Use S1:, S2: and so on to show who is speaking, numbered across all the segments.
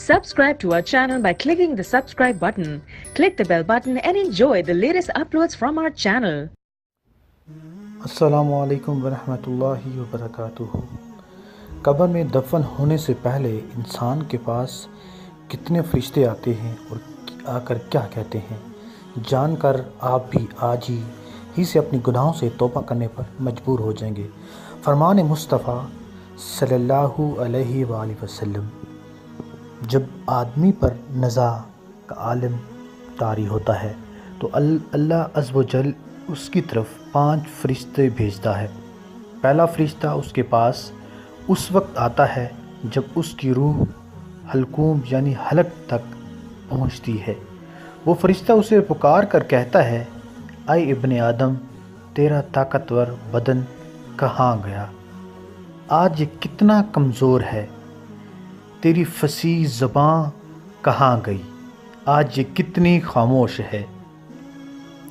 S1: Subscribe to our channel by clicking the subscribe button. Click the bell button and enjoy the latest uploads from our channel.
S2: السلام علیکم ورحمۃ اللہ وبرکاتہ۔ قبر میں دفن ہونے سے پہلے انسان کے پاس کتنے فرشتے آتے ہیں اور آ کر کیا کہتے ہیں، جان کر آپ بھی آج ہی سے اپنی گناہوں سے توبہ کرنے پر مجبور ہو جائیں گے۔ فرمان مصطفیٰ صلی اللہ علیہ وآلہ وسلم: جب آدمی پر نزا کا عالم طاری ہوتا ہے تو اللہ عز و جل اس کی طرف 5 فرشتے بھیجتا ہے۔ پہلا فرشتہ اس کے پاس اس وقت آتا ہے جب اس کی روح حلقوم یعنی حلق تک پہنچتی ہے۔ وہ فرشتہ اسے پکار کر کہتا ہے: اے ابن آدم، تیرا طاقتور بدن کہاں گیا؟ آج یہ کتنا کمزور ہے۔ تیری فصیح زبان کہاں گئی؟ آج یہ کتنی خاموش ہے۔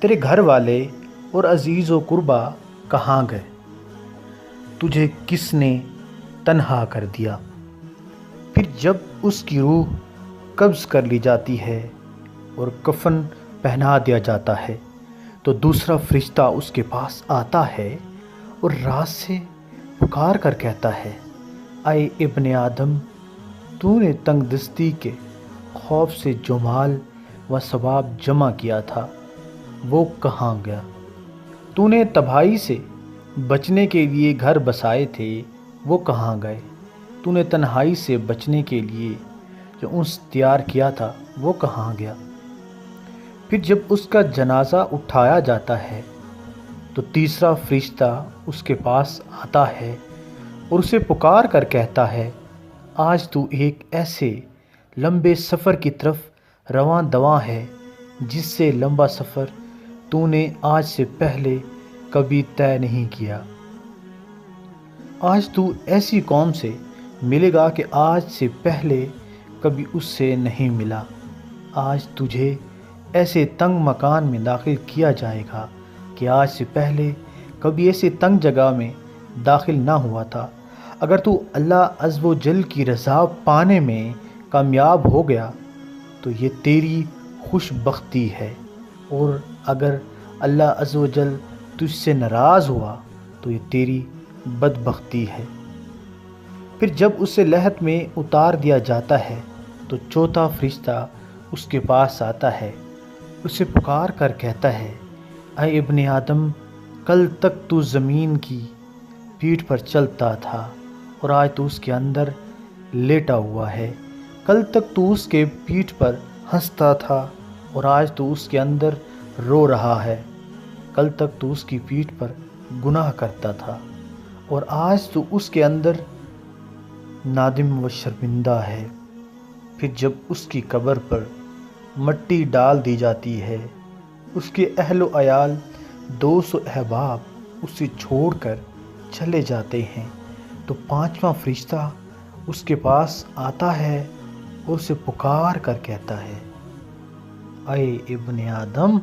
S2: تیرے گھر والے اور عزیز و قربا کہاں گئے؟ تجھے کس نے تنہا کر دیا؟ پھر جب اس کی روح قبض کر لی جاتی ہے اور کفن پہنا دیا جاتا ہے تو دوسرا فرشتہ اس کے پاس آتا ہے اور راز سے پکار کر کہتا ہے: اے ابن آدم، تو نے تنگ دستی کے خوف سے جو مال و ثواب جمع کیا تھا وہ کہاں گیا؟ تو نے تباہی سے بچنے کے لیے گھر بسائے تھے وہ کہاں گئے؟ تو نے تنہائی سے بچنے کے لیے جو انس تیار کیا تھا وہ کہاں گیا؟ پھر جب اس کا جنازہ اٹھایا جاتا ہے تو تیسرا فرشتہ اس کے پاس آتا ہے اور اسے پکار کر کہتا ہے: آج تو ایک ایسے لمبے سفر کی طرف رواں دواں ہے جس سے لمبا سفر تو نے آج سے پہلے کبھی طے نہیں کیا۔ آج تو ایسی قوم سے ملے گا کہ آج سے پہلے کبھی اس سے نہیں ملا۔ آج تجھے ایسے تنگ مکان میں داخل کیا جائے گا کہ آج سے پہلے کبھی ایسے تنگ جگہ میں داخل نہ ہوا تھا۔ اگر تو اللہ عز و جل کی رضا پانے میں کامیاب ہو گیا تو یہ تیری خوش بختی ہے، اور اگر اللہ عز و جل تجھ سے ناراض ہوا تو یہ تیری بدبختی ہے۔ پھر جب اسے لحد میں اتار دیا جاتا ہے تو چوتھا فرشتہ اس کے پاس آتا ہے، اسے پکار کر کہتا ہے: اے ابن آدم، کل تک تو زمین کی پیٹھ پر چلتا تھا اور آج تو اس کے اندر لیٹا ہوا ہے۔ کل تک تو اس کے پیٹھ پر ہنستا تھا اور آج تو اس کے اندر رو رہا ہے۔ کل تک تو اس کی پیٹھ پر گناہ کرتا تھا اور آج تو اس کے اندر نادم و شرمندہ ہے۔ پھر جب اس کی قبر پر مٹی ڈال دی جاتی ہے، اس کے اہل و عیال، دوست و احباب اسے چھوڑ کر چلے جاتے ہیں تو 5واں فرشتہ اس کے پاس آتا ہے اور اسے پکار کر کہتا ہے: اے ابن آدم،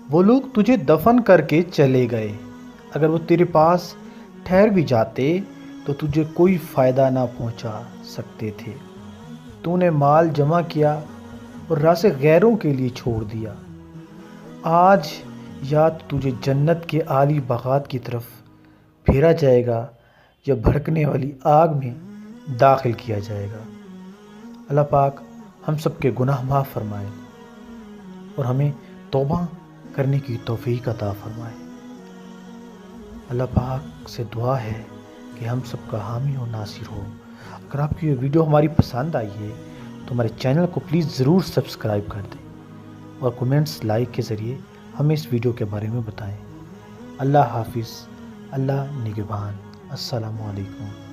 S2: وہ لوگ تجھے دفن کر کے چلے گئے، اگر وہ تیرے پاس ٹھہر بھی جاتے تو تجھے کوئی فائدہ نہ پہنچا سکتے تھے۔ تو نے مال جمع کیا اور راستے غیروں کے لیے چھوڑ دیا۔ آج یا تو تجھے جنت کے عالی باغات کی طرف پھیرا جائے گا یا بھڑکنے والی آگ میں داخل کیا جائے گا۔ اللہ پاک ہم سب کے گناہ معاف فرمائے اور ہمیں توبہ کرنے کی توفیق عطا فرمائے۔ اللہ پاک سے دعا ہے کہ ہم سب کا حامی و ناصر ہو۔ اگر آپ کی یہ ویڈیو ہماری پسند آئی ہے تو ہمارے چینل کو پلیز ضرور سبسکرائب کر دیں اور کومنٹس لائک کے ذریعے ہمیں اس ویڈیو کے بارے میں بتائیں۔ اللہ حافظ، اللہ نگہبان، السلام علیکم۔